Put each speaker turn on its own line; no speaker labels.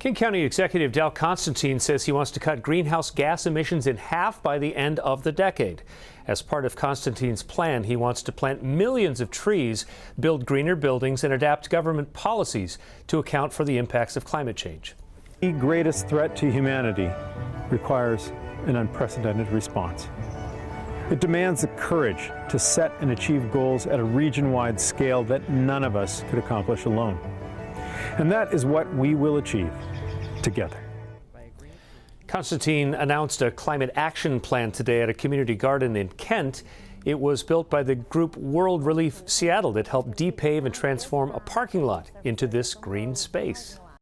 King County Executive Dal Constantine says he wants to cut greenhouse gas emissions in half by the end of the decade. As part of Constantine's plan, he wants to plant millions of trees, build greener buildings, and adapt government policies to account for the impacts of climate change.
The greatest threat to humanity requires an unprecedented response. It demands the courage to set and achieve goals at a region-wide scale that none of us could accomplish alone. And that is what we will achieve together.
Constantine announced a climate action plan today at a community garden in Kent. It was built by the group World Relief Seattle that helped depave and transform a parking lot into this green space.